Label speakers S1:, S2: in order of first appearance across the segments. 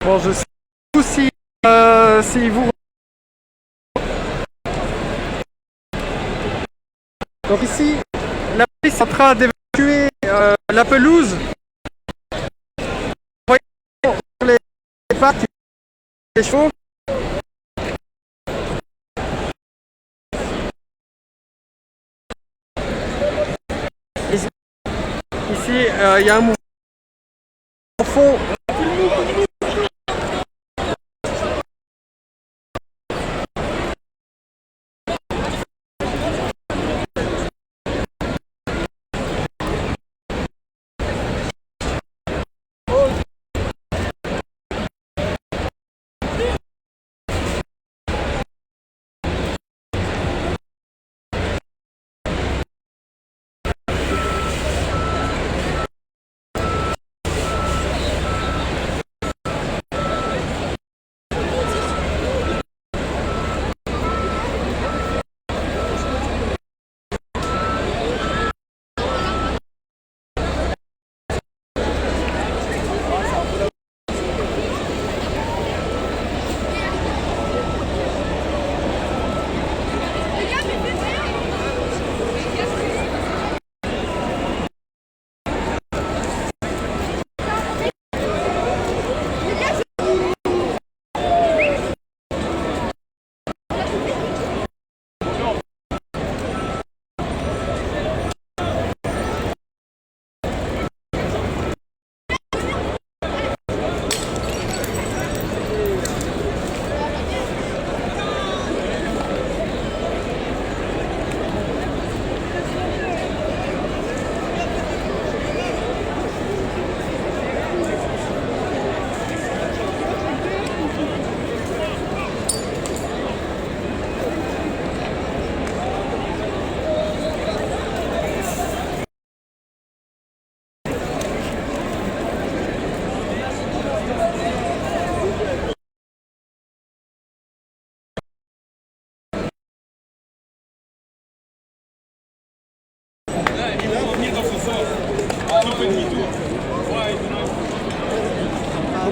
S1: Bon, je sais pas si vous... Donc ici, la police est en train d'évacuer la pelouse. Vous voyez sur les pattes, les chevaux. Ici, il y a un mouvement au fond.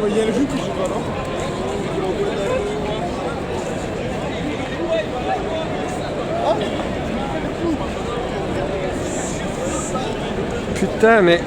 S2: Il y a le jus qui joue pas, non?
S1: Putain, mais...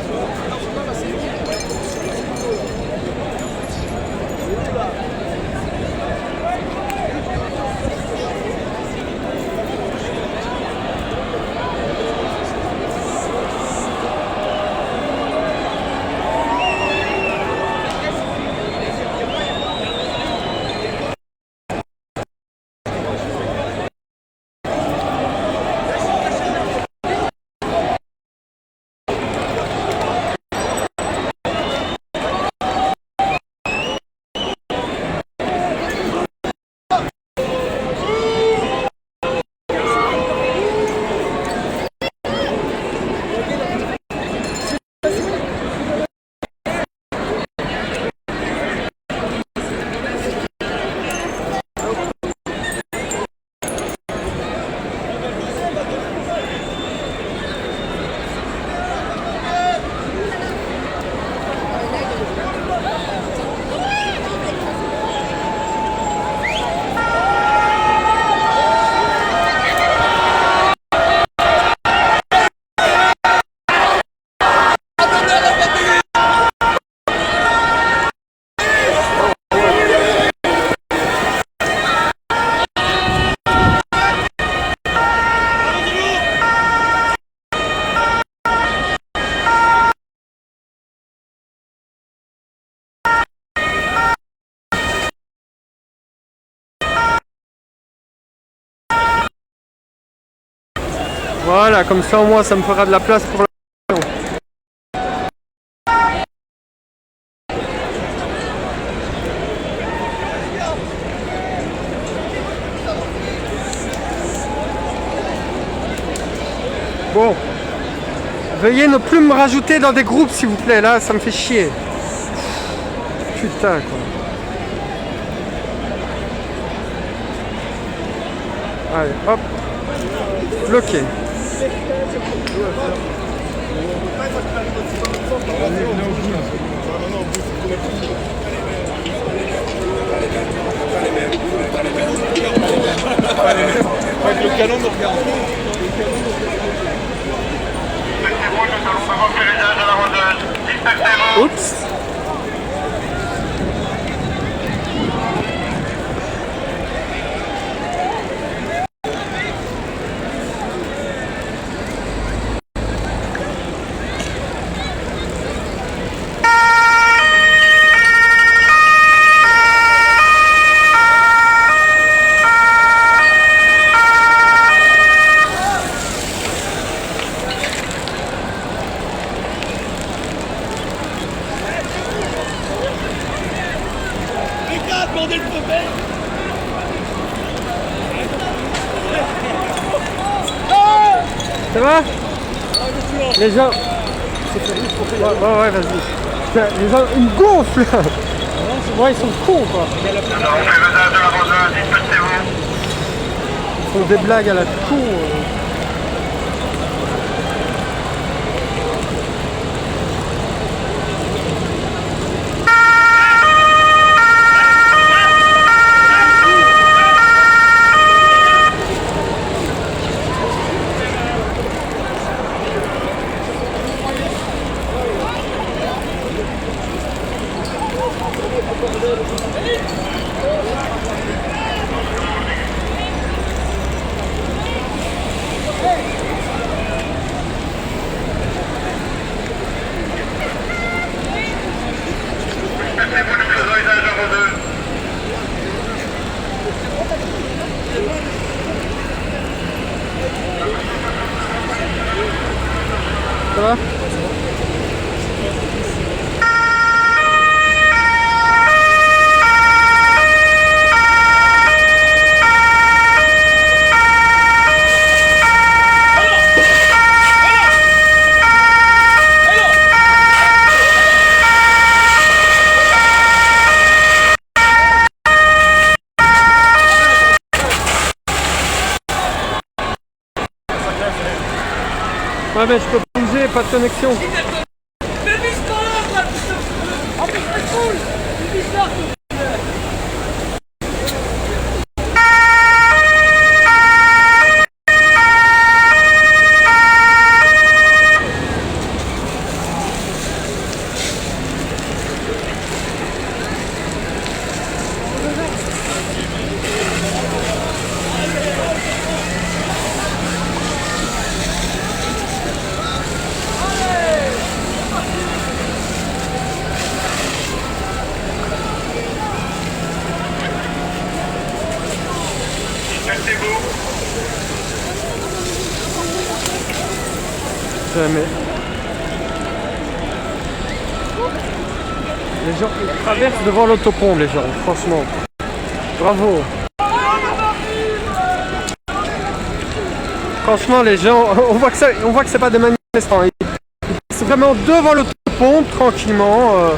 S1: Voilà, comme ça au moins ça me fera de la place pour la... Bon, veuillez ne plus me rajouter dans des groupes s'il vous plaît, là ça me fait chier. Putain quoi. Allez, hop, bloqué.
S2: Non, non, canon me regarde.
S1: Oups.
S2: Demandez le problème.
S1: Ça va? Les gens... Ouais, vas-y. Putain, les gens, ils me gonflent. Ouais, ils sont cons, quoi. Ils font des blagues à la con. Ça va? Ouais, mais je peux pas bouger, pas de connexion. Jamais. Les gens ils traversent devant l'autopont, les gens, franchement. Bravo. Franchement, les gens, on voit que c'est pas des manifestants. Ils passent vraiment devant l'autopont, tranquillement.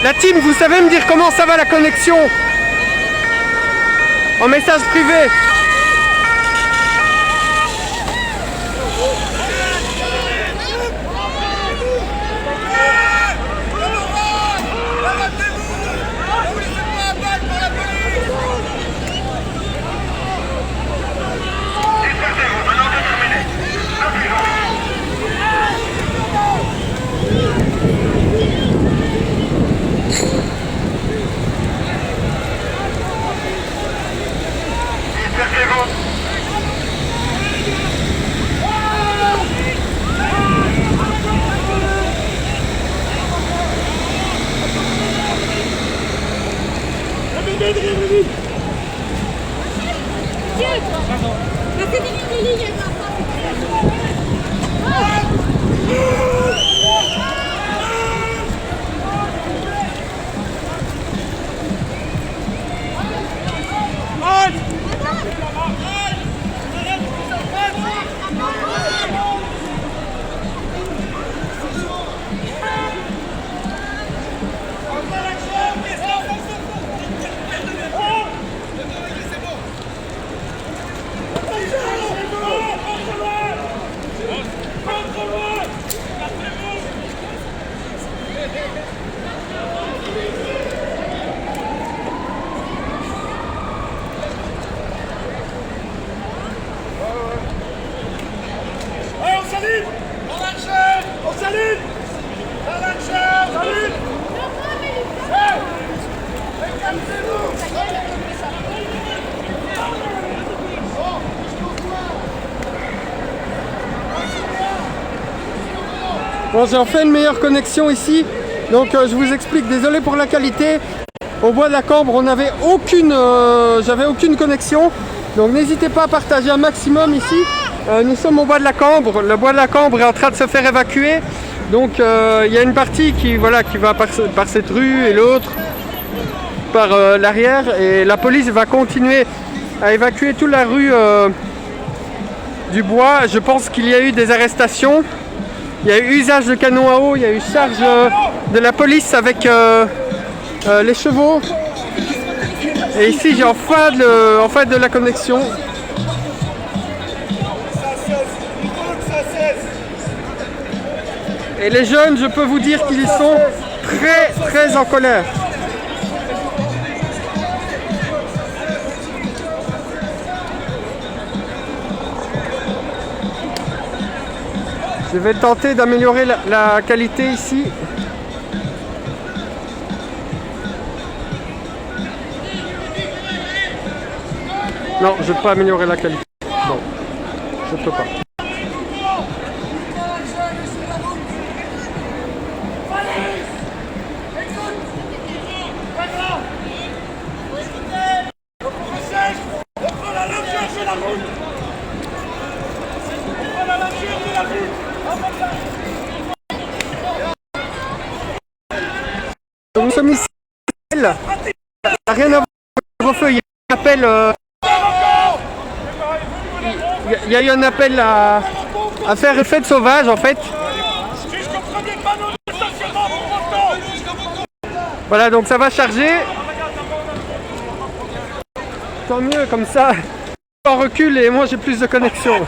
S1: La team, vous savez me dire comment ça va la connexion? En message privé. Bon, j'ai enfin une meilleure connexion ici, donc je vous explique, désolé pour la qualité. Au bois de la Cambre, on n'avait j'avais aucune connexion, donc n'hésitez pas à partager un maximum ici. Nous sommes au bois de la Cambre, le bois de la Cambre est en train de se faire évacuer, donc il y a une partie qui va par cette rue et l'autre par l'arrière, et la police va continuer à évacuer toute la rue du bois. Je pense qu'il y a eu des arrestations. Il y a eu usage de canon à eau, il y a eu charge de la police avec les chevaux. Et ici j'ai enfin de la connexion. Et les jeunes, je peux vous dire qu'ils sont très en colère. Je vais tenter d'améliorer la qualité ici. Non, je ne peux pas améliorer la qualité. Non, je ne peux pas. Nous sommes ici. Ça n'a rien à voir avec le feu. Il y a un appel. Il y a eu un appel à faire effet de sauvage en fait. Voilà, donc ça va charger. Tant mieux, comme ça, on recule et moi j'ai plus de connexion.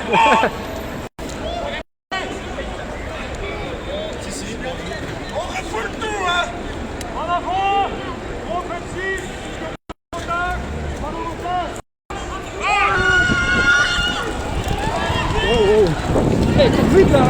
S1: Hey, cours vite là!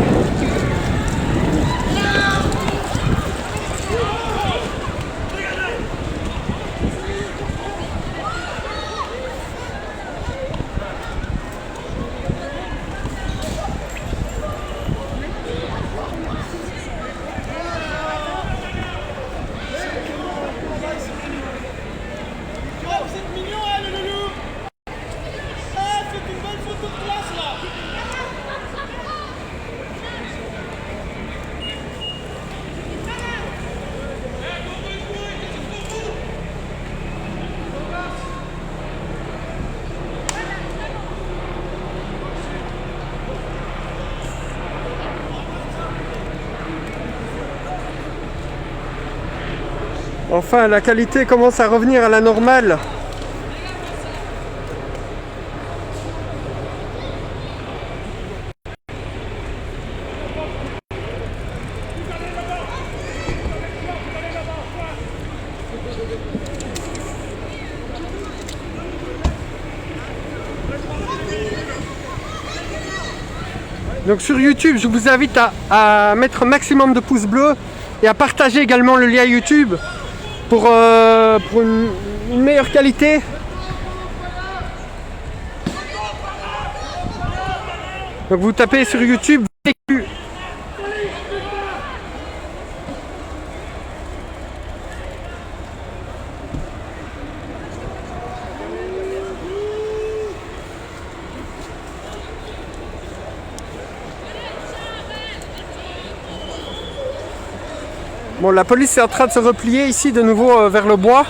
S1: Enfin, la qualité commence à revenir à la normale. Donc sur YouTube, je vous invite à mettre un maximum de pouces bleus et à partager également le lien YouTube pour une meilleure qualité. Donc vous tapez sur YouTube vécu. Bon, la police est en train de se replier ici de nouveau vers le bois.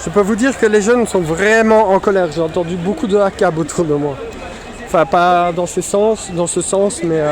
S1: Je peux vous dire que les jeunes sont vraiment en colère. J'ai entendu beaucoup de hacab autour de moi. Enfin, pas dans ce sens, mais...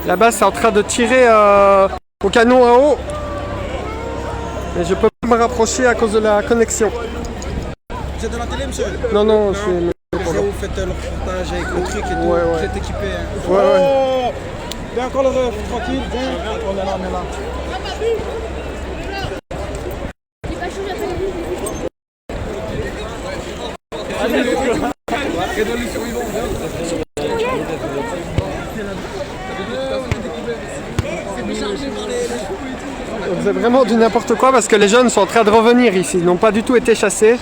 S1: Là-bas, c'est en train de tirer au canon à eau. Et je peux pas me rapprocher à cause de la connexion.
S3: Vous êtes de la télé, monsieur?
S1: Non, non, c'est...
S3: Vous faites le reportage avec le truc et tout,
S1: Ouais.
S3: vous êtes équipé. Hein.
S1: Ouais.
S3: Viens encore le tranquille, viens. On est là, on est là.
S1: C'est vraiment du n'importe quoi parce que les jeunes sont en train de revenir ici. Ils n'ont pas du tout été chassés.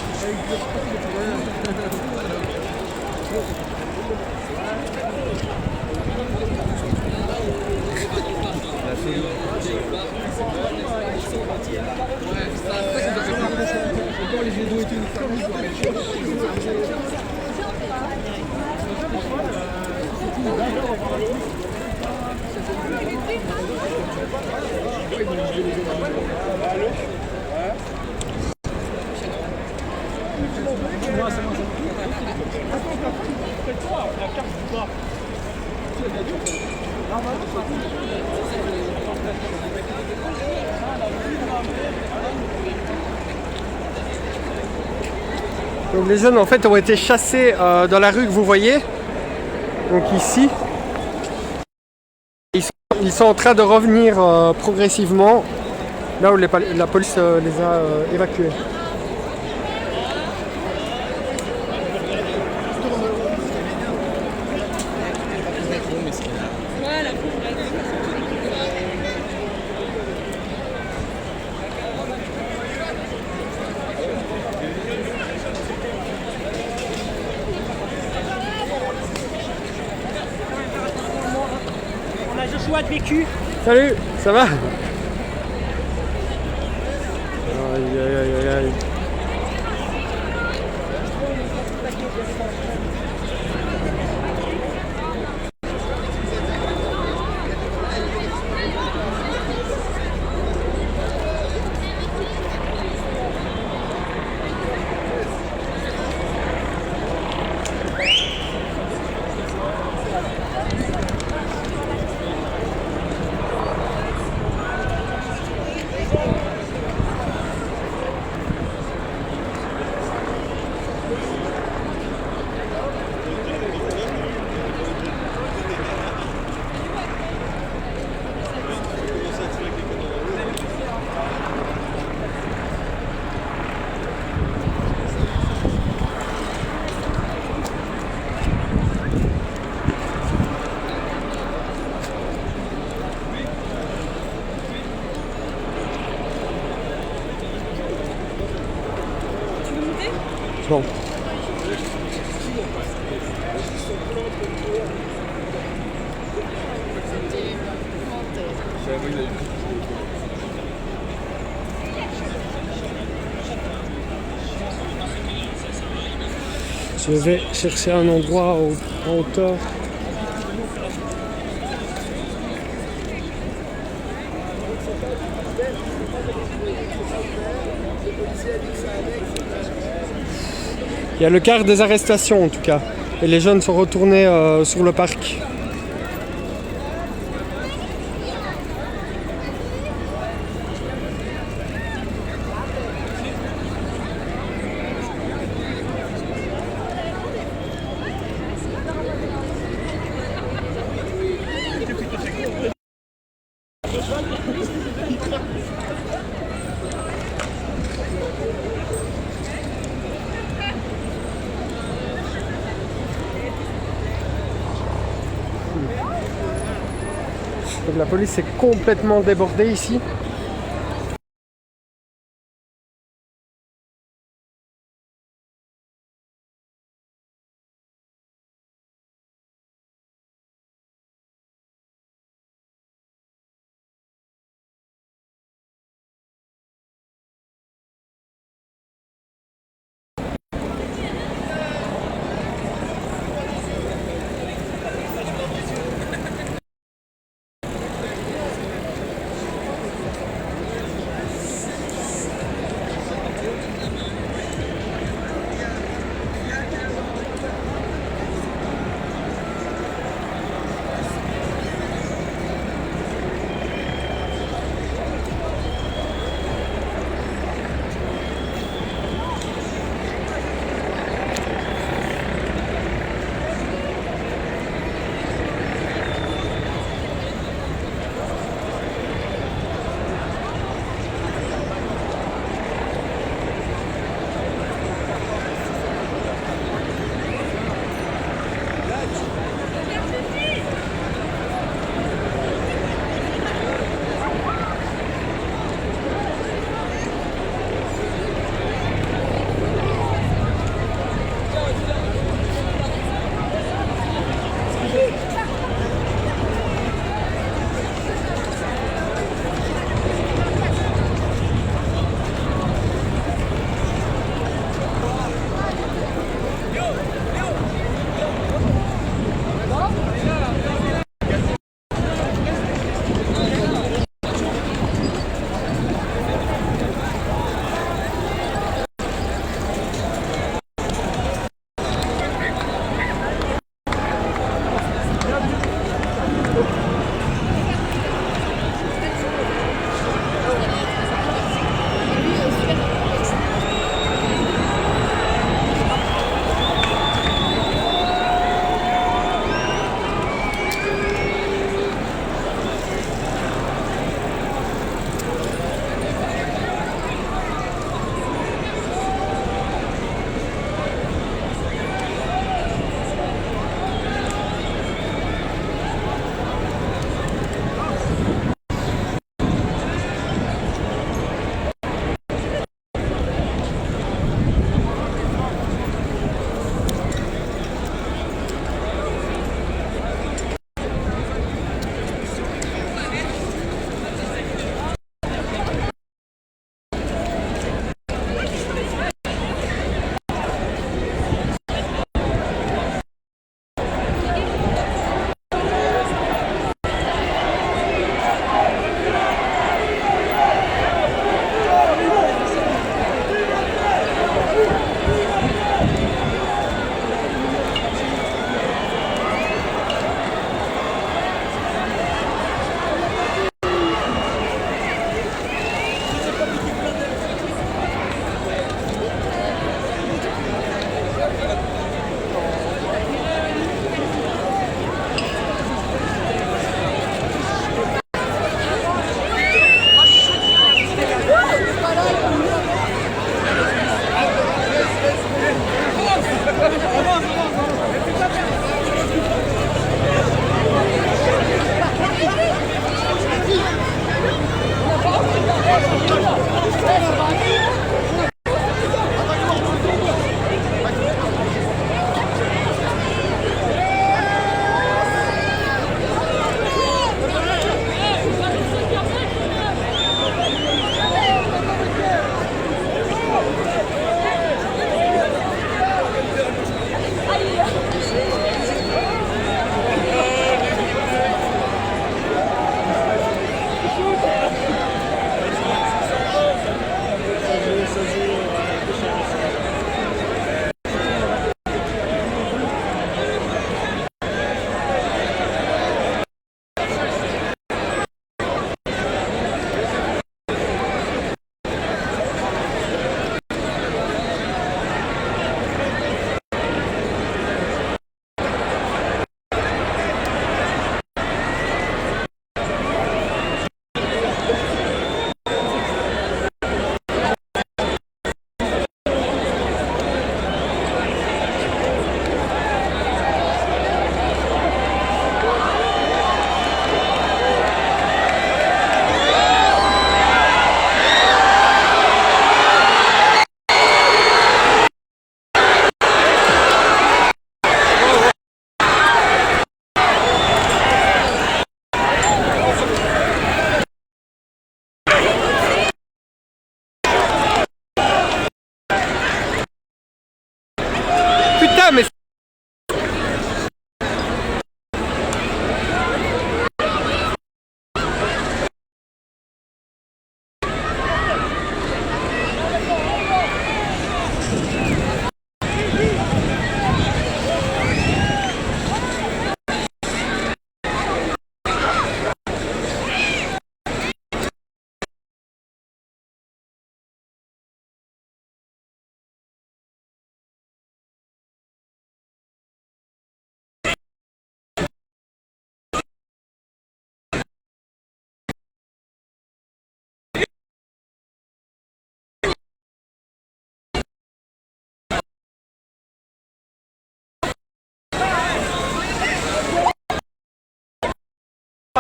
S1: Donc les jeunes en fait ont été chassés dans la rue que vous voyez, donc ici. Ils sont en train de revenir progressivement là où la police les a évacués.
S4: Joshua de vécu.
S1: Salut, ça va? Aïe aïe aïe aïe. Bon. Je vais chercher un endroit en hauteur. Il y a le quart des arrestations en tout cas. Et les jeunes sont retournés sur le parc. Donc la police est complètement débordée ici. Ouais, mais...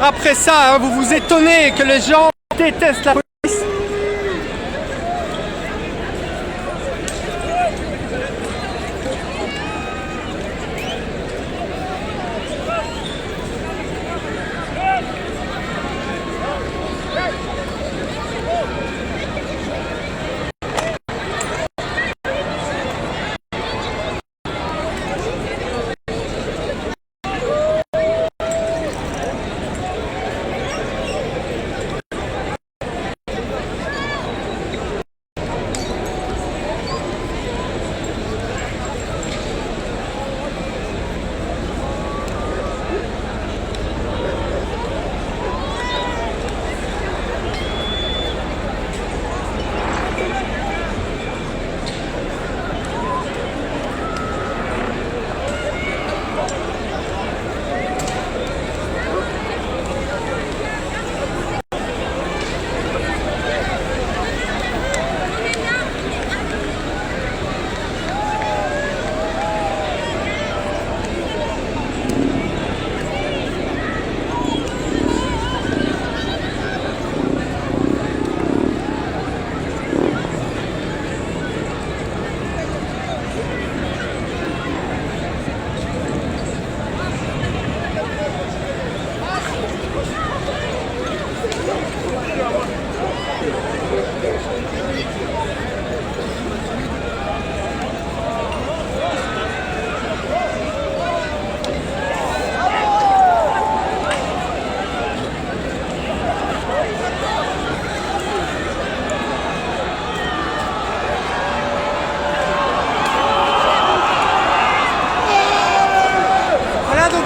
S1: Après ça, hein, vous vous étonnez que les gens détestent la police.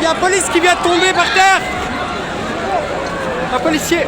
S1: Il y a un police qui vient de tomber par terre. Un policier.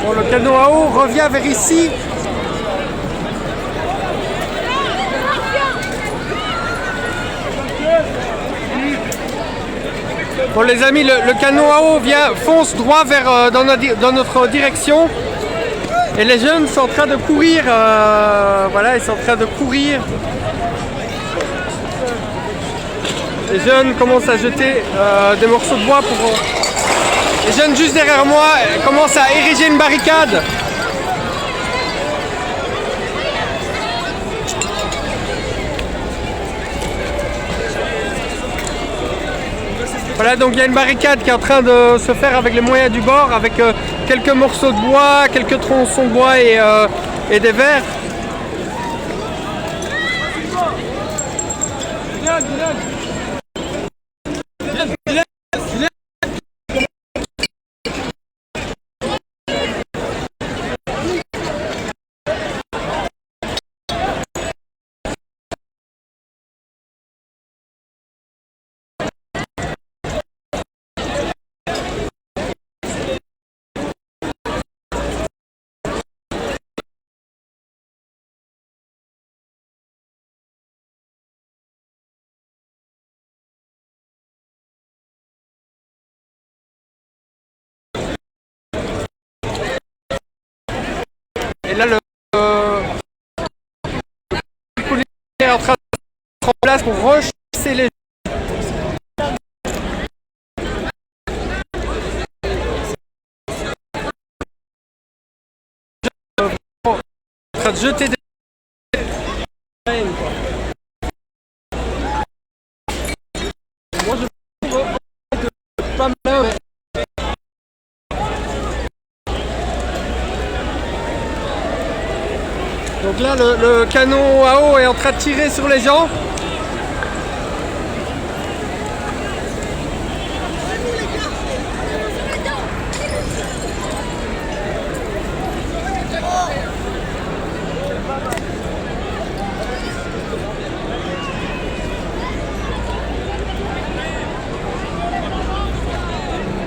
S1: Bon, le canot à eau revient vers ici. Bon les amis, le canot à eau fonce droit vers dans notre direction. Et les jeunes sont en train de courir. Voilà, ils sont en train de courir. Les jeunes commencent à jeter des morceaux de bois pour... Les jeunes juste derrière moi commencent à ériger une barricade. Voilà, donc il y a une barricade qui est en train de se faire avec les moyens du bord, avec quelques morceaux de bois, quelques tronçons de bois et des verres. Et là, le policier est en train de se mettre en place pour rechasser les en train de jeter des... Moi, je trouve pas mal, mais... Donc là, le canon à eau est en train de tirer sur les gens.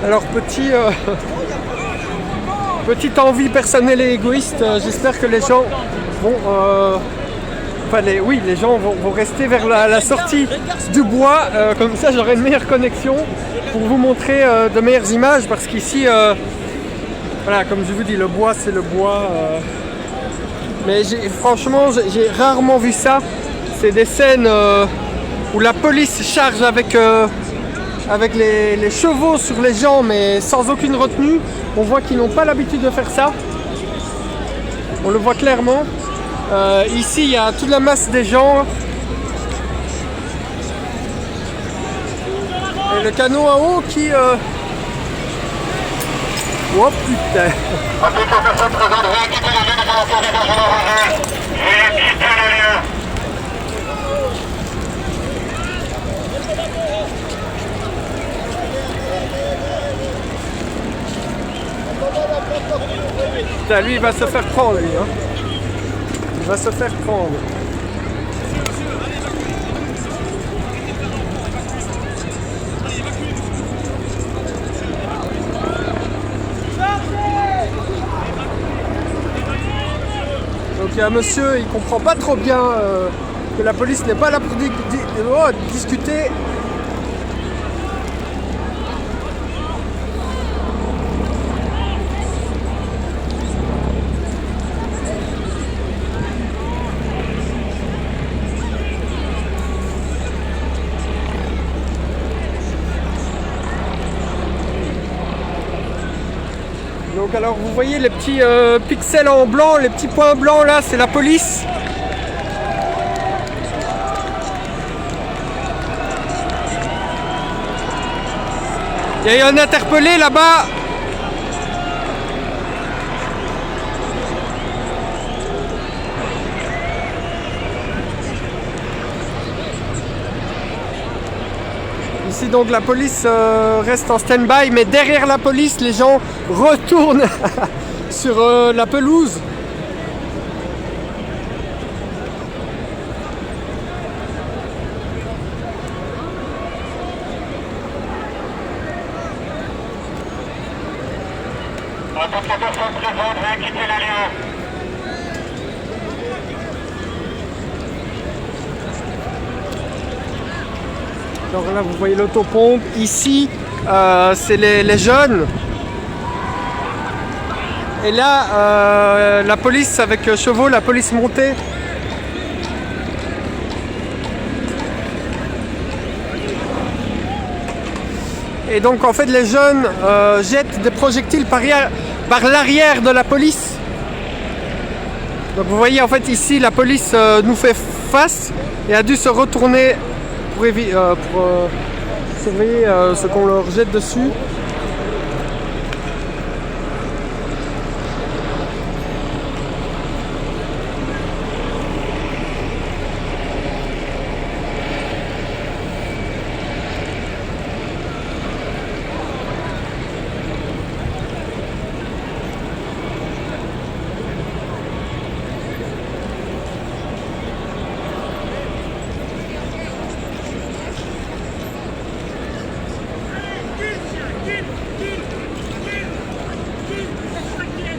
S1: Alors petite envie personnelle et égoïste, j'espère que les gens vont... les gens vont rester vers la sortie du bois, comme ça j'aurai une meilleure connexion pour vous montrer de meilleures images, parce qu'ici, voilà, comme je vous dis, le bois c'est le bois. Mais franchement, j'ai rarement vu ça. C'est des scènes où la police charge avec les chevaux sur les gens, mais sans aucune retenue. On voit qu'ils n'ont pas l'habitude de faire ça. On le voit clairement. Ici, il y a toute la masse des gens. Et le canot à eau qui... Oh putain!
S4: À toutes les personnes présentes, veuillez quitter le lieu de l'installation d'hébergement rangé. Veuillez quitter le lieu.
S1: Putain, lui il va se faire prendre, lui, hein. Il va se faire prendre. Donc il y a un monsieur, il comprend pas trop bien que la police n'est pas là pour discuter. Donc alors vous voyez les petits pixels en blanc, les petits points blancs là, c'est la police. Il y a eu un interpellé là-bas. Ici donc la police reste en stand-by, mais derrière la police les gens retournent sur la pelouse.
S4: À toutes les personnes présentes, veuillez quitter le lieu.
S1: Alors là vous voyez l'autopompe ici, c'est les jeunes. Et là, la police avec chevaux, la police montée. Et donc en fait les jeunes jettent des projectiles par l'arrière de la police. Donc vous voyez en fait ici la police nous fait face et a dû se retourner pour surveiller ce qu'on leur jette dessus.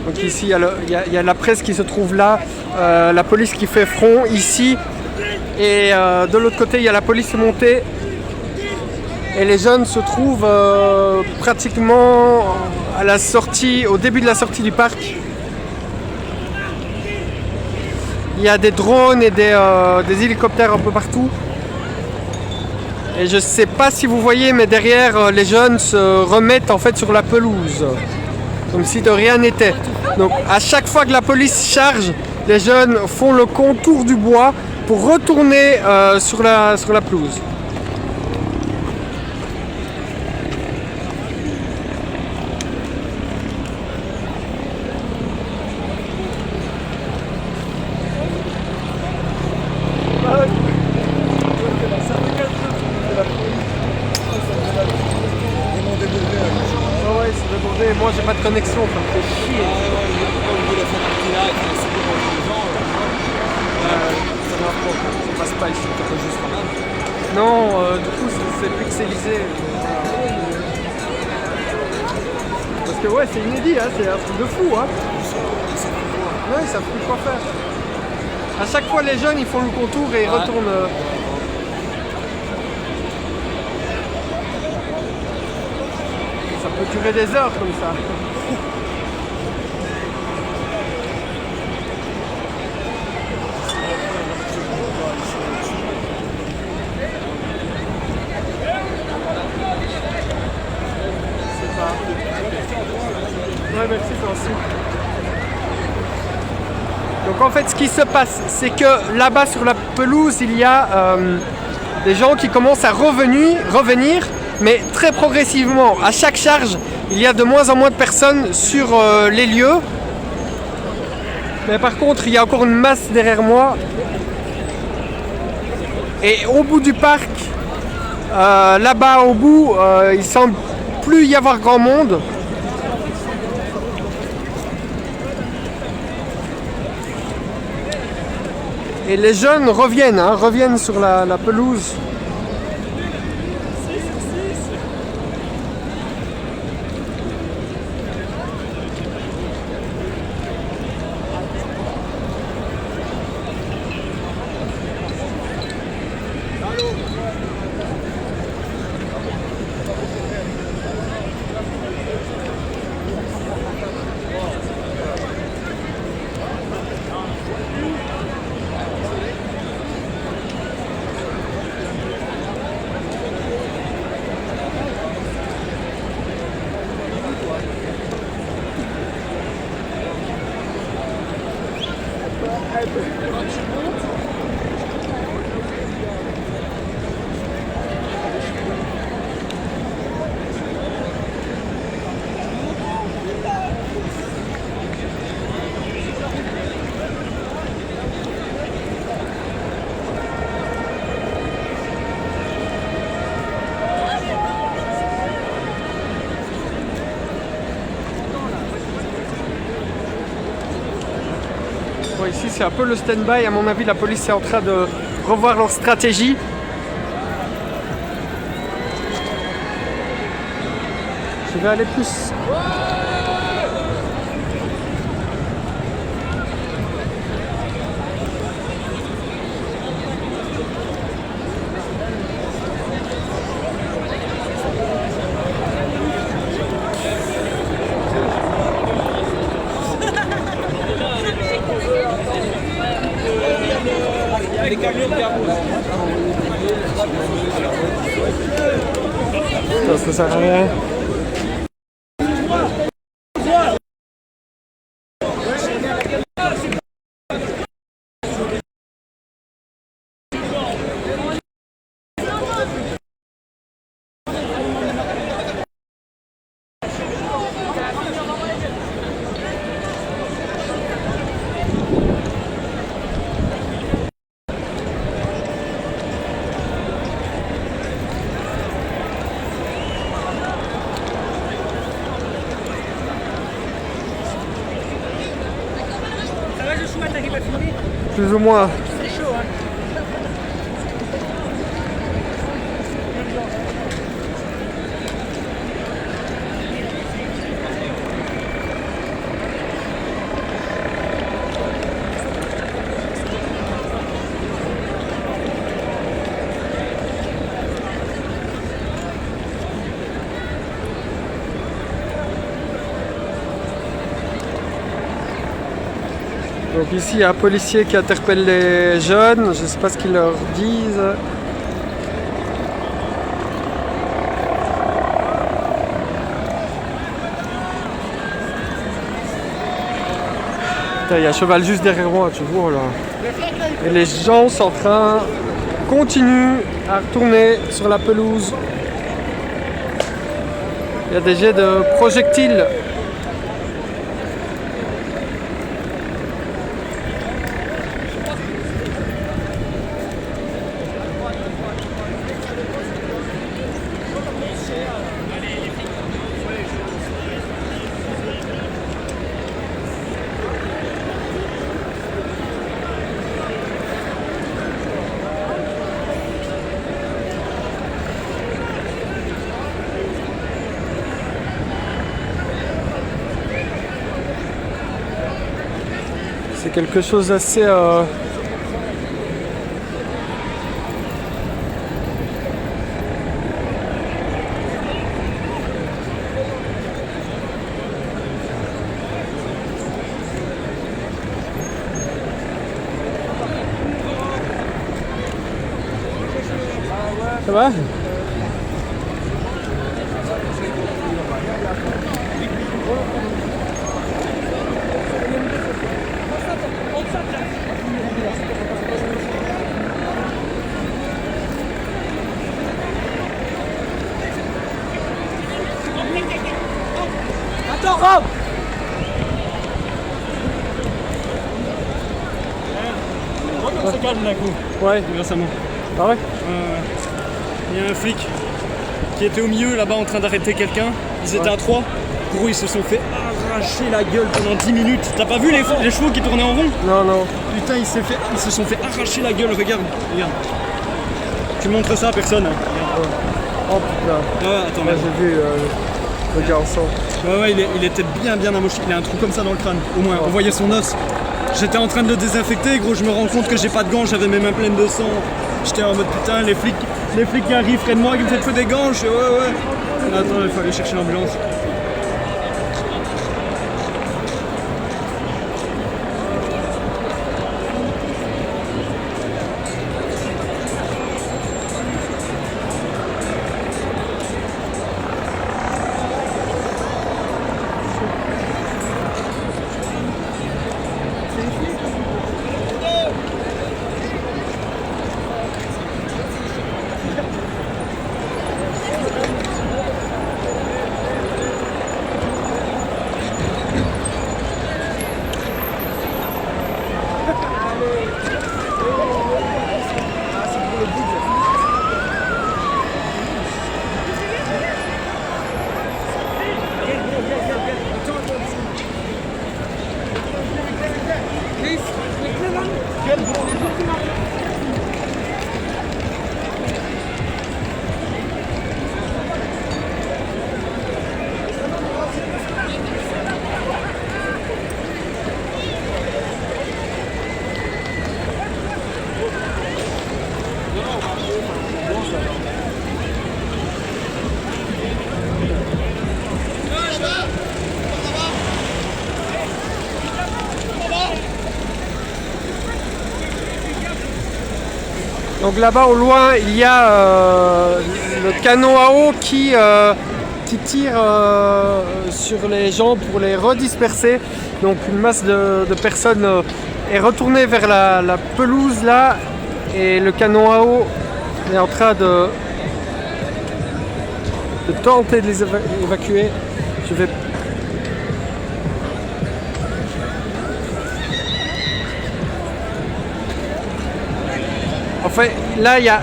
S1: Donc ici il y a la presse qui se trouve là, la police qui fait front ici et de l'autre côté il y a la police montée et les jeunes se trouvent pratiquement à la sortie, au début de la sortie du parc. Il y a des drones et des hélicoptères un peu partout. Et je sais pas si vous voyez mais derrière les jeunes se remettent en fait sur la pelouse. Comme si de rien n'était. Donc à chaque fois que la police charge, les jeunes font le contour du bois pour retourner sur la pelouse. Moi j'ai pas de connexion, ça me fait chier. Ça passe pas ici, t'as pas juste pas. Non, du coup c'est pixelisé. Parce que ouais, c'est inédit, hein, c'est un truc de fou. Hein. Ouais, ils savent plus quoi faire. À chaque fois les jeunes ils font le contour et ils retournent. Ça peut durer des heures comme ça. Ouais, merci toi aussi. Donc en fait ce qui se passe, c'est que là-bas sur la pelouse, il y a des gens qui commencent à revenir, mais très progressivement. À chaque charge, il y a de moins en moins de personnes sur les lieux. Mais par contre, il y a encore une masse derrière moi. Et au bout du parc, là-bas au bout, il semble plus y avoir grand monde. Et les jeunes reviennent sur la pelouse. Bon, ici c'est un peu le stand-by, à mon avis la police est en train de revoir leur stratégie. Je vais aller plus. Ça sert à rien. Plus ou moins. Donc ici il y a un policier qui interpelle les jeunes, je ne sais pas ce qu'ils leur disent. Putain, il y a un cheval juste derrière moi, tu vois là. Et les gens sont en train, continuent à retourner sur la pelouse. Il y a des jets de projectiles. C'est quelque chose d'assez... Ça va ?
S3: Attends, Rob! On se calme d'un coup.
S1: Ouais.
S3: Grâce à moi.
S1: Ah ouais?
S3: Il y a un flic qui était au milieu là-bas en train d'arrêter quelqu'un. Ils étaient à 3. Gros, ils se sont fait arracher la gueule pendant 10 minutes. T'as pas vu les chevaux qui tournaient en rond?
S1: Non, non.
S3: Putain, ils se sont fait arracher la gueule. Regarde. Tu montres ça à personne. Hein.
S1: Oh putain.
S3: Ah, attends,
S1: Là j'ai vu le gars ensemble.
S3: Ouais, il était bien amoché. Il a un trou comme ça dans le crâne. Au moins, on voyait son os. J'étais en train de le désinfecter, gros. Je me rends compte que j'ai pas de gants. J'avais mes mains pleines de sang. J'étais en mode putain, les flics qui arrivent près de moi, qui me font des gants. Je fais ouais. Attends, il faut aller chercher l'ambulance.
S1: Donc là-bas au loin, il y a le canon à eau qui tire sur les gens pour les redisperser. Donc une masse de personnes est retournée vers la pelouse là, et le canon à eau est en train de tenter de les évacuer. Je vais... En fait, là, il y a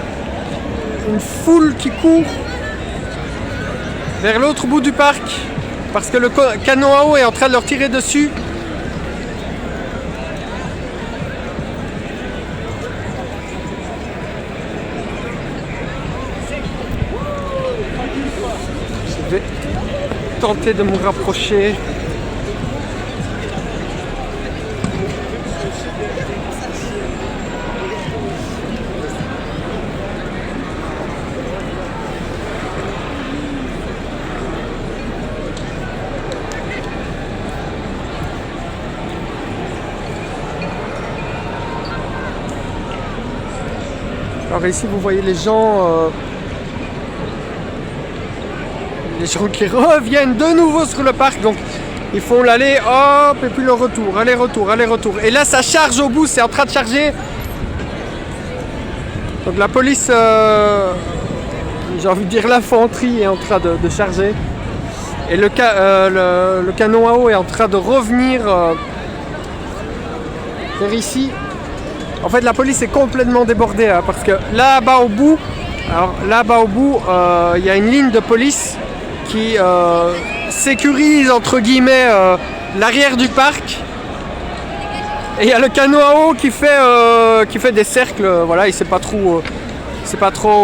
S1: une foule qui court vers l'autre bout du parc parce que le canon à eau est en train de leur tirer dessus. Je vais tenter de me rapprocher. Alors ici vous voyez les gens qui reviennent de nouveau sur le parc, donc ils font l'aller, hop, et puis le retour, aller-retour, aller-retour. Et là ça charge au bout, c'est en train de charger. Donc la police, j'ai envie de dire l'infanterie est en train de charger. Et le canon à eau est en train de revenir vers ici. En fait, la police est complètement débordée hein, parce que là-bas au bout, il y a une ligne de police qui sécurise entre guillemets l'arrière du parc. Et il y a le canon à eau qui fait des cercles. Voilà, il sait pas trop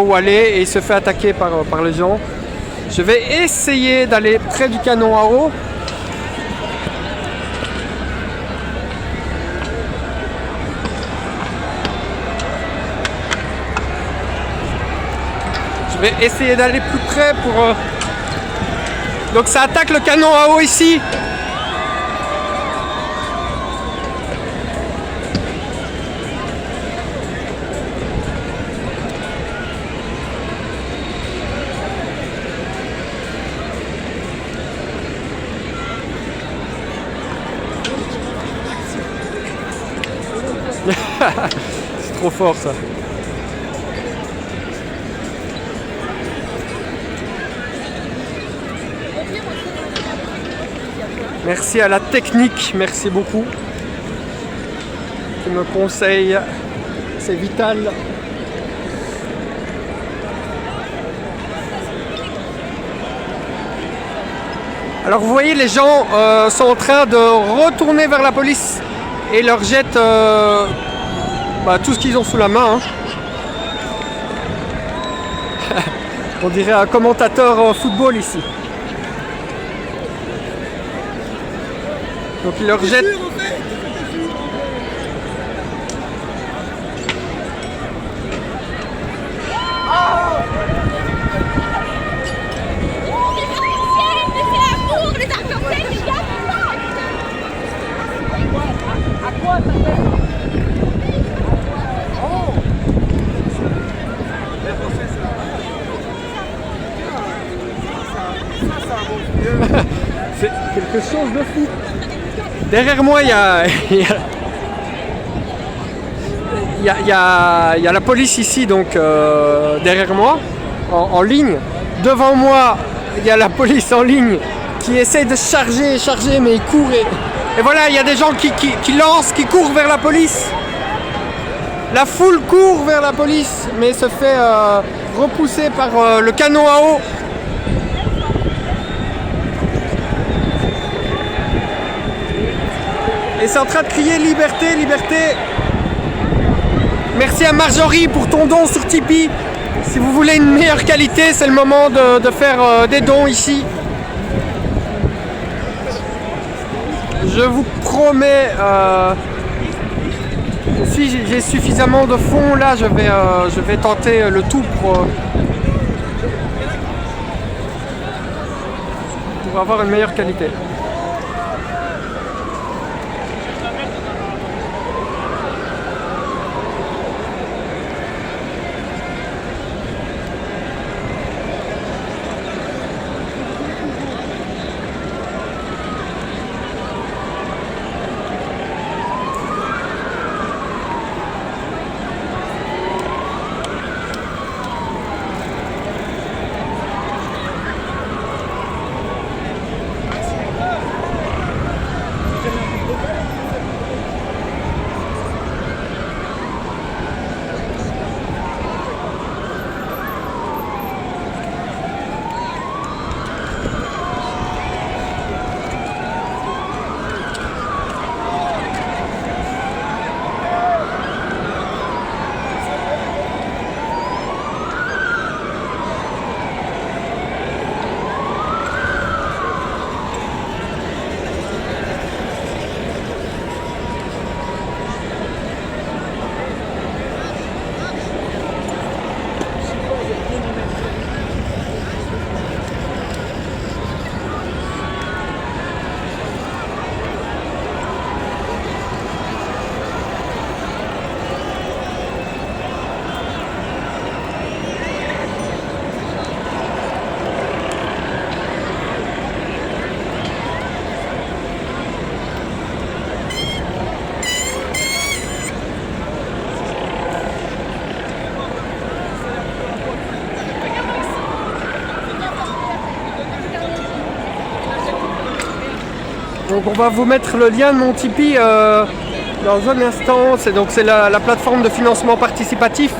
S1: où aller et il se fait attaquer par les gens. Je vais essayer d'aller près du canon à eau. Je vais essayer d'aller plus près pour... Donc ça attaque le canon à eau ici. C'est trop fort ça. Merci à la technique, merci beaucoup. Qui me conseille, c'est vital. Alors vous voyez, les gens sont en train de retourner vers la police et leur jettent tout ce qu'ils ont sous la main. Hein. On dirait un commentateur football ici. Donc ils leur jettent. C'est quelque chose de fou. Derrière moi, il y a la police ici, donc derrière moi, en ligne. Devant moi, il y a la police en ligne qui essaie de charger, mais ils courent. Et voilà, il y a des gens qui lancent, qui courent vers la police. La foule court vers la police, mais se fait repousser par le canon à eau. Et c'est en train de crier liberté, liberté. Merci à Marjorie pour ton don sur Tipeee. Si vous voulez une meilleure qualité, c'est le moment de faire des dons ici. Je vous promets, si j'ai suffisamment de fonds, là je vais tenter le tout pour avoir une meilleure qualité. Donc on va vous mettre le lien de mon Tipeee dans un instant. C'est la plateforme de financement participatif.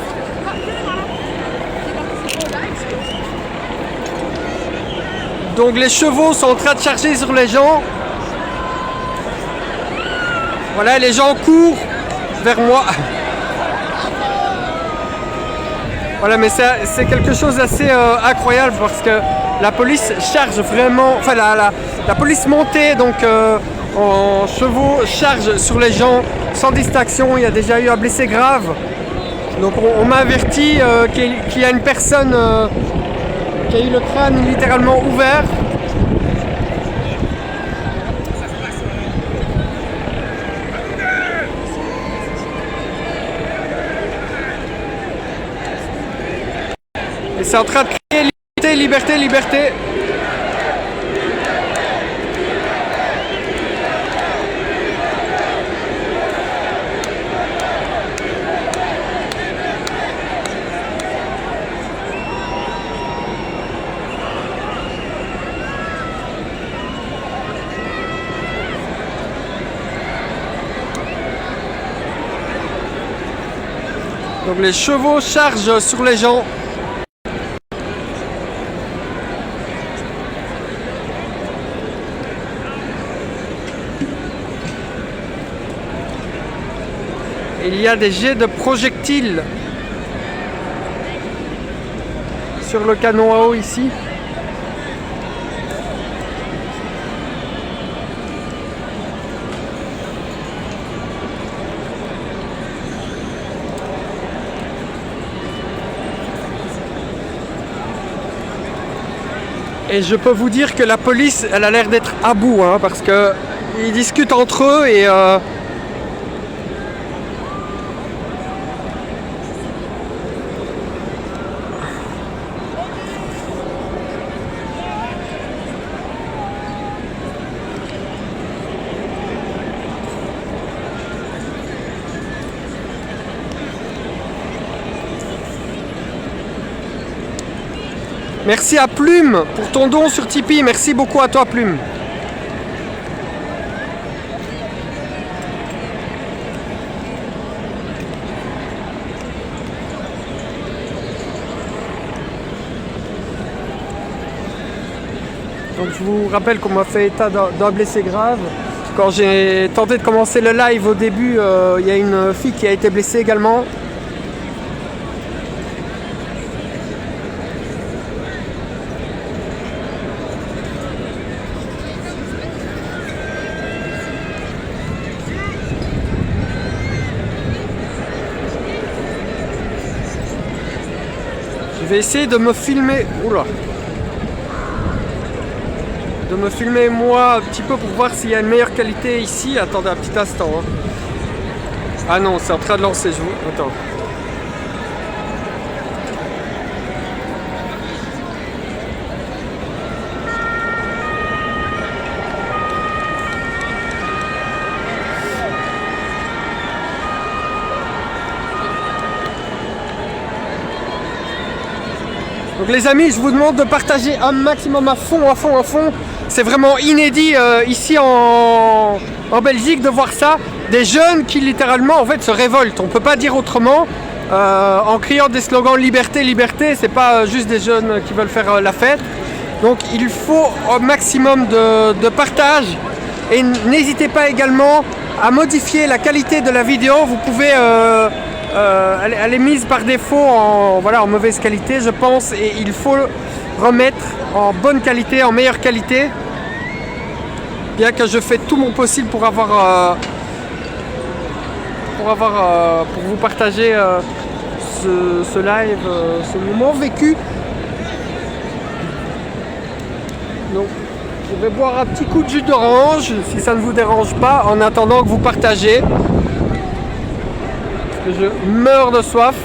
S1: Donc les chevaux sont en train de charger sur les gens. Voilà, les gens courent vers moi. Voilà, mais c'est quelque chose d'assez incroyable parce que la police charge vraiment, enfin la police montée donc en chevaux charge sur les gens sans distinction. Il y a déjà eu un blessé grave. Donc on m'a averti qu'il y a une personne qui a eu le crâne littéralement ouvert. Et c'est en train de crier liberté, liberté, liberté. Donc les chevaux chargent sur les gens. Il y a des jets de projectiles sur le canon à eau ici. Et je peux vous dire que la police, elle a l'air d'être à bout, hein, parce que ils discutent entre eux et merci à Plume pour ton don sur Tipeee. Merci beaucoup à toi, Plume. Donc je vous rappelle qu'on m'a fait état d'un blessé grave. Quand j'ai tenté de commencer le live au début, il y a une fille qui a été blessée également. Je vais essayer de me filmer. Oula. De me filmer moi un petit peu pour voir s'il y a une meilleure qualité ici. Attendez un petit instant. Hein. Ah non, c'est en train de lancer. Attends. Donc les amis, je vous demande de partager un maximum à fond. C'est vraiment inédit ici en Belgique de voir ça. Des jeunes qui littéralement en fait se révoltent. On ne peut pas dire autrement. En criant des slogans liberté, liberté, c'est pas juste des jeunes qui veulent faire la fête. Donc il faut un maximum de partage. Et n'hésitez pas également à modifier la qualité de la vidéo. Vous pouvez... elle est mise par défaut en mauvaise qualité, je pense, et il faut remettre en bonne qualité, en meilleure qualité. Bien que je fais tout mon possible pour vous partager ce live, ce moment vécu. Donc, je vais boire un petit coup de jus d'orange, si ça ne vous dérange pas, en attendant que vous partagez. Je meurs de soif.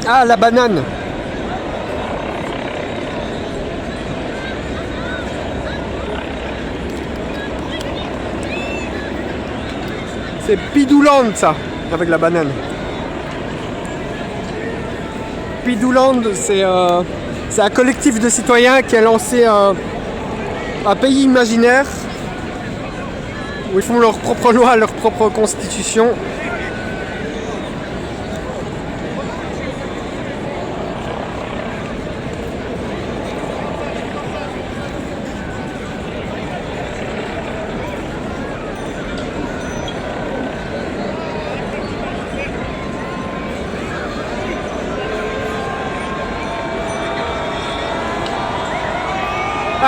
S1: Ah, la banane. C'est Pidouland, ça, avec la banane. Pidouland, c'est un collectif de citoyens qui a lancé un pays imaginaire où ils font leur propre loi, leur propre constitution.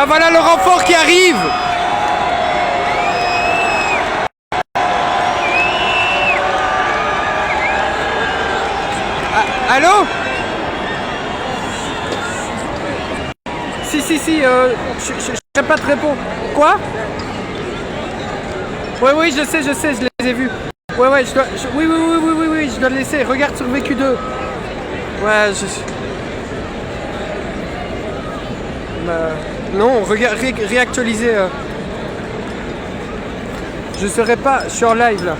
S1: Ah voilà le renfort qui arrive. Ah, allô? Si, je pas te répondre. Quoi? Oui, je sais, je les ai vus. Ouais, oui, je dois le laisser. Regarde sur VQ2. Ouais, non, réactualiser. Je serai pas, je suis en live là.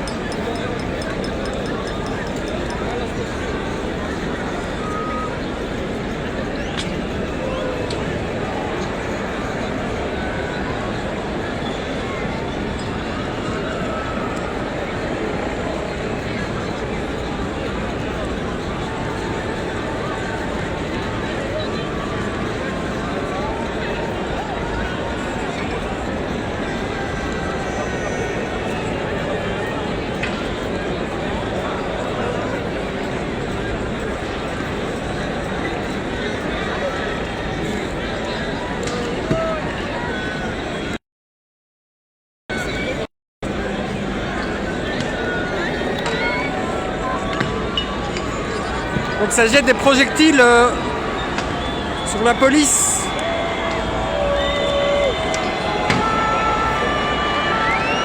S1: Donc ça jette des projectiles sur la police.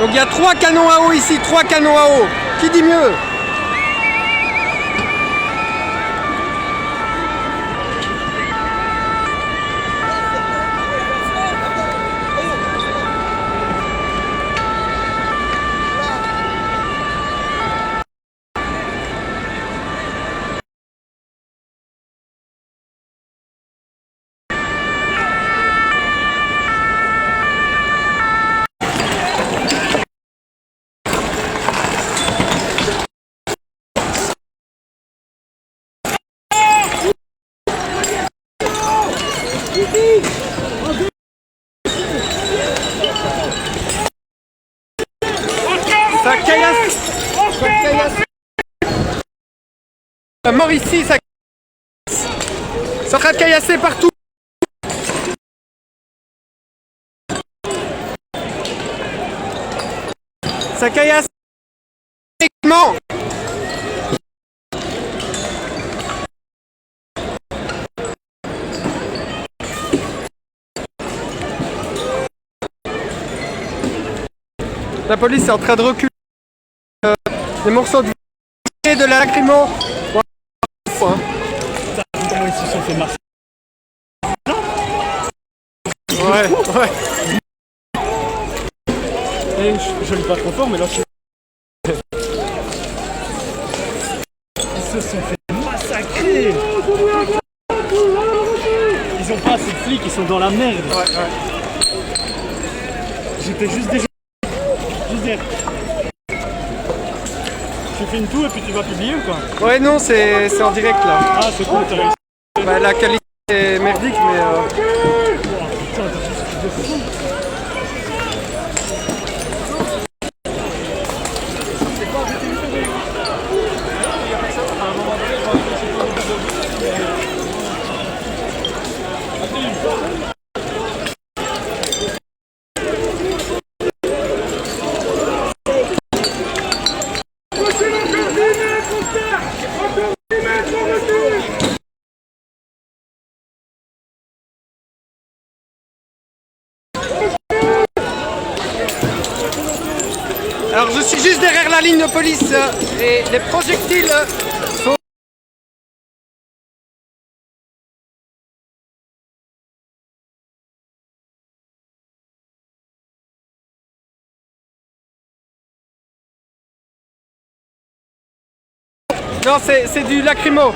S1: Donc il y a 3 canons à eau ici, 3 canons à eau. Qui dit mieux? Ça caillasse. Ça caillasse. Mort ici, ça en train de caillasser partout. Ça caillasse. La police est en train de reculer des morceaux de et de la lacrymo.
S3: Comment ils se sont fait marcher.
S1: Ouais.
S3: Et je lis pas trop fort, mais là je suis. Ils se sont fait massacrer. Ils ont pas assez de flics, ils sont dans la merde.
S1: Ouais.
S3: J'étais juste déjà. Juste derrière. Tu fais une tour et puis tu vas publier ou quoi?
S1: Ouais, non, c'est en direct là.
S3: Ah, c'est cool, t'as réussi.
S1: Bah, la qualité est merdique, mais.
S3: Putain, t'as juste de fou.
S1: Alors je suis juste derrière la ligne de police et les projectiles sont Non, c'est du lacrymo.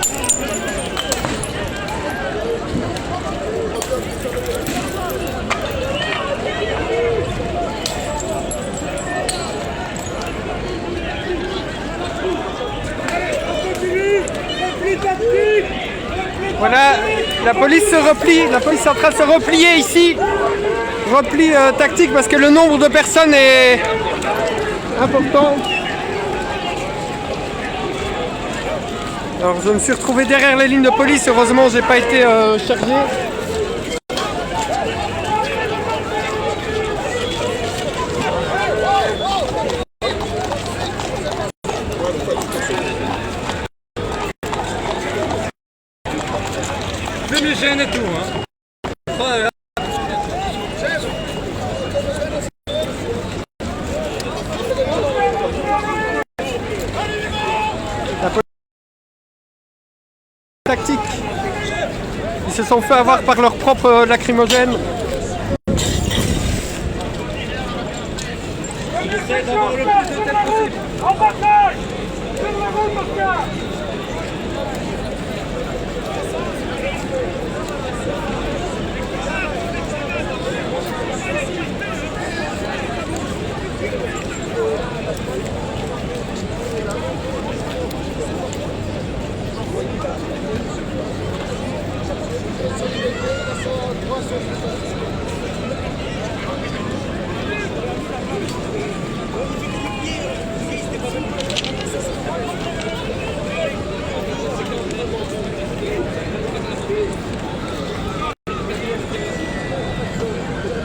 S1: Voilà, la police se replie, la police est en train de se replier ici. Repli tactique parce que le nombre de personnes est important. Alors je me suis retrouvé derrière les lignes de police, heureusement j'ai pas été chargé.
S3: Même les gènes et tout, hein.
S1: Tactique. Ils se sont fait avoir par leur propre lacrymogène.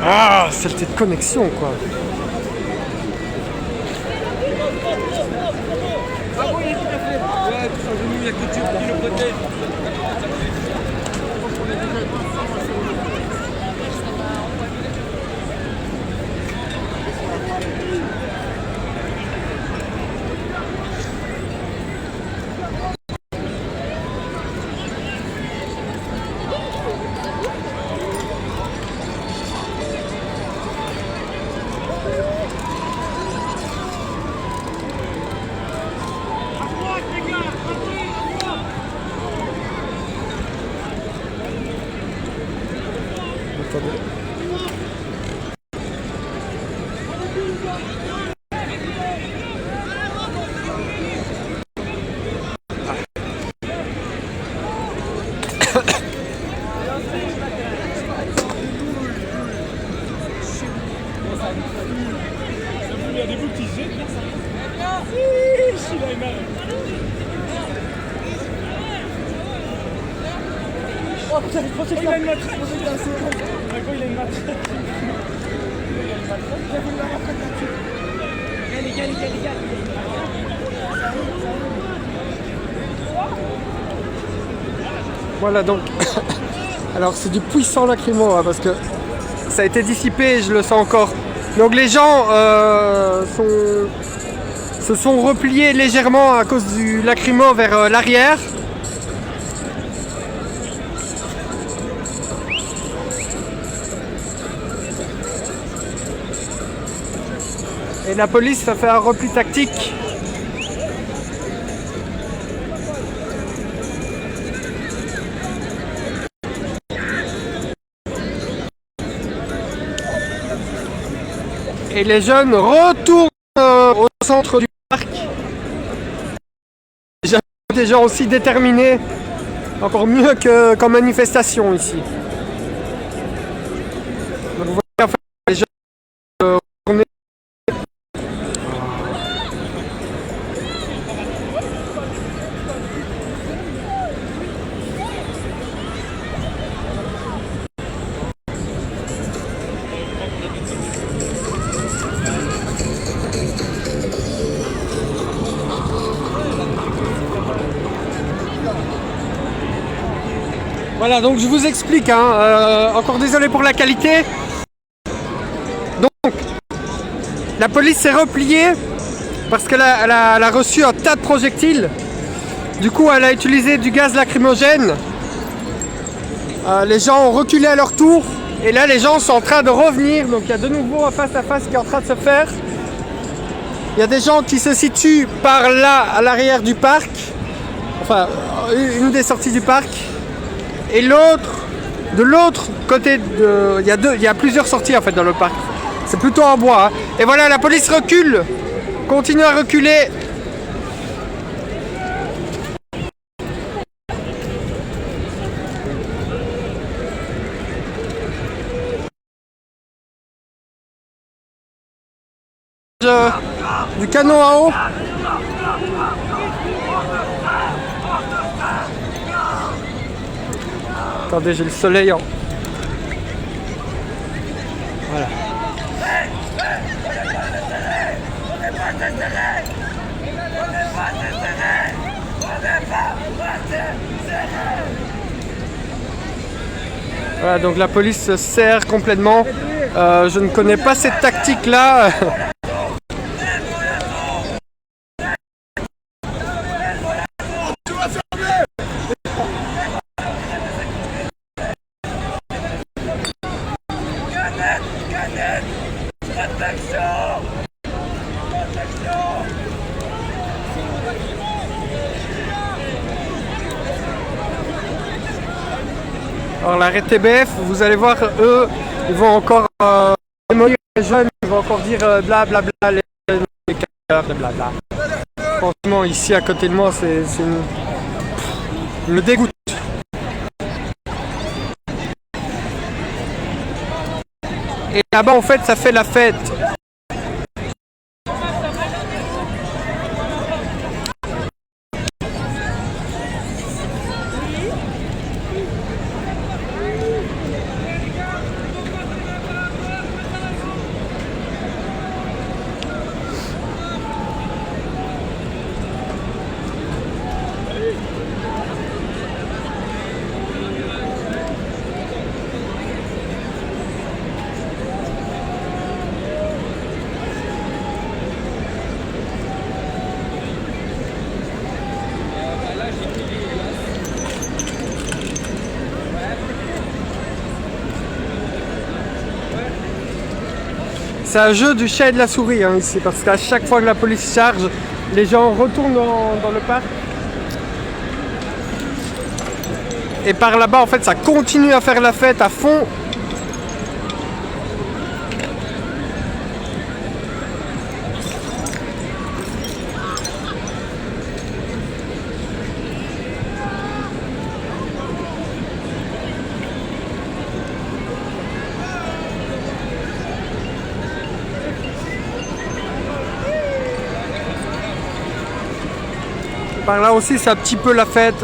S1: Ah, saleté de connexion quoi.
S3: Ah oui, tout à fait. Ouais, tout ça, il y a que Dieu qui le protège.
S2: Il y a des bouts qui se jettent. Il a une oh putain, je pensais qu'il a une matraque. Il a une matraque. Les gars.
S1: Voilà donc. Alors c'est du puissant lacrymo hein, parce que ça a été dissipé et je le sens encore. Donc les gens se sont repliés légèrement à cause du lacrymo vers l'arrière. Et la police a fait un repli tactique. Et les jeunes retournent au centre du parc. J'ai des gens aussi déterminés, encore mieux qu'en manifestation ici. Donc vous voyez, enfin, les jeunes retournent. Voilà, donc je vous explique, hein, encore désolé pour la qualité. Donc, la police s'est repliée parce qu'elle a reçu un tas de projectiles. Du coup, elle a utilisé du gaz lacrymogène. Les gens ont reculé à leur tour. Et là, les gens sont en train de revenir. Donc, il y a de nouveau un face-à-face qui est en train de se faire. Il y a des gens qui se situent par là, à l'arrière du parc. enfin une des sorties du parc. Et l'autre, de l'autre côté, il y a plusieurs sorties en fait dans le parc. C'est plutôt en bois. Hein. Et voilà, la police recule, continue à reculer. Du canon à eau. Attendez, j'ai le soleil en... Voilà. Voilà, donc la police se serre complètement. Je ne connais pas cette tactique-là. Alors l'arrêt TBF, vous allez voir, eux, ils vont encore démolir les jeunes, ils vont encore dire blablabla, les blablabla. Franchement, ici à côté de moi, c'est me dégoûte. Et là-bas, en fait, ça fait la fête. C'est un jeu du chat et de la souris hein, ici, parce qu'à chaque fois que la police charge, les gens retournent dans le parc. Et par là-bas, en fait, ça continue à faire la fête à fond. Par là aussi, c'est un petit peu la fête.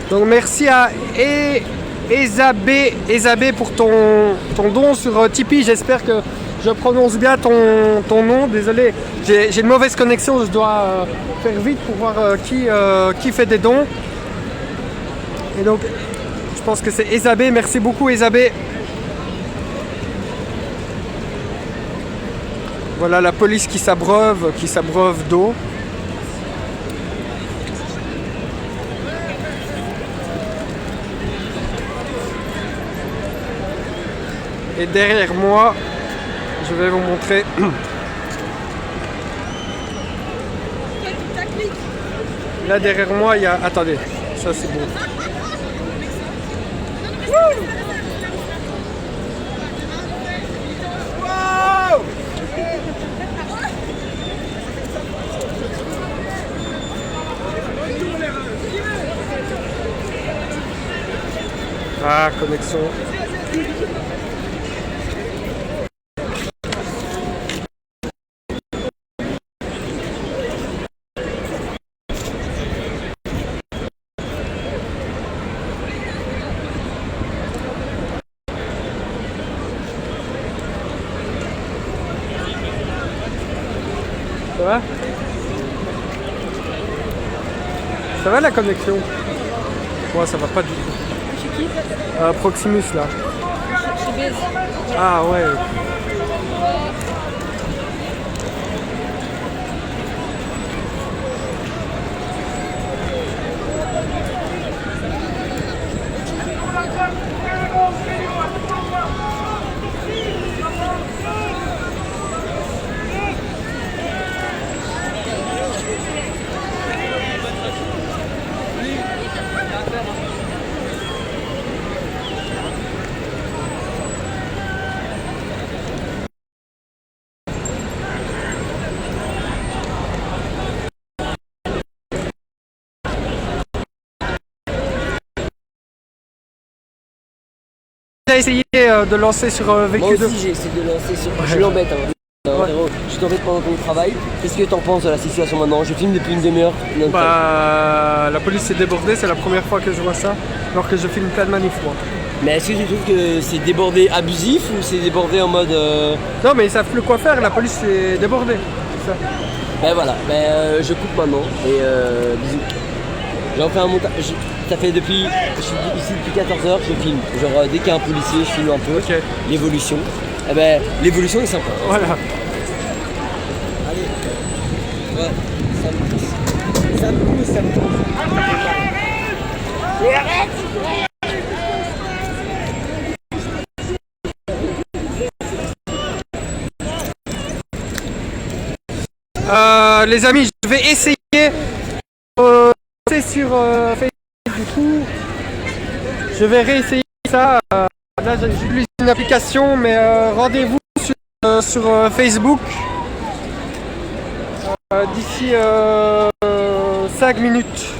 S1: Donc merci à Ezabé pour ton don sur Tipeee. J'espère que je prononce bien ton nom. Désolé, j'ai une mauvaise connexion. Je dois faire vite pour voir qui fait des dons. Et donc, je pense que c'est Ezabé. Merci beaucoup Ezabé. Voilà la police qui s'abreuve d'eau. Et derrière moi, je vais vous montrer. Là derrière moi, il y a... Attendez, ça c'est bon. Ah, connexion. Ça va? Ça va la connexion? Moi ça va pas du tout.
S5: Chez qui?
S1: Proximus là.
S5: Chez Bez.
S1: Ah ouais. déjà essayé de lancer sur
S5: Moi
S1: VQ2?
S5: aussi j'ai essayé de lancer sur... Je l'embête frérot, je t'embête pendant ton travail. Qu'est-ce que t'en penses de la situation maintenant? Je filme depuis une demi-heure.
S1: Bah, la police est débordée, c'est la première fois que je vois ça, alors que je filme plein de manifs moi.
S5: Mais est-ce que tu trouves que c'est débordé abusif ou c'est débordé en mode...
S1: Non mais ils savent plus quoi faire, la police est débordée. C'est ça.
S5: Ben voilà, je coupe maintenant et bisous. J'ai fait un montage, ça fait depuis, je suis ici depuis 14h, je filme. Genre dès qu'il y a un policier, je filme un peu l'évolution. Eh ben l'évolution est sympa.
S1: Voilà.
S5: Allez, ouais, ça me pousse, ça me pousse, ça me pousse.
S1: Les amis, je vais essayer c'est sur Facebook du coup. Je vais réessayer ça. Là j'utilise une application, mais rendez-vous sur Facebook d'ici 5 minutes.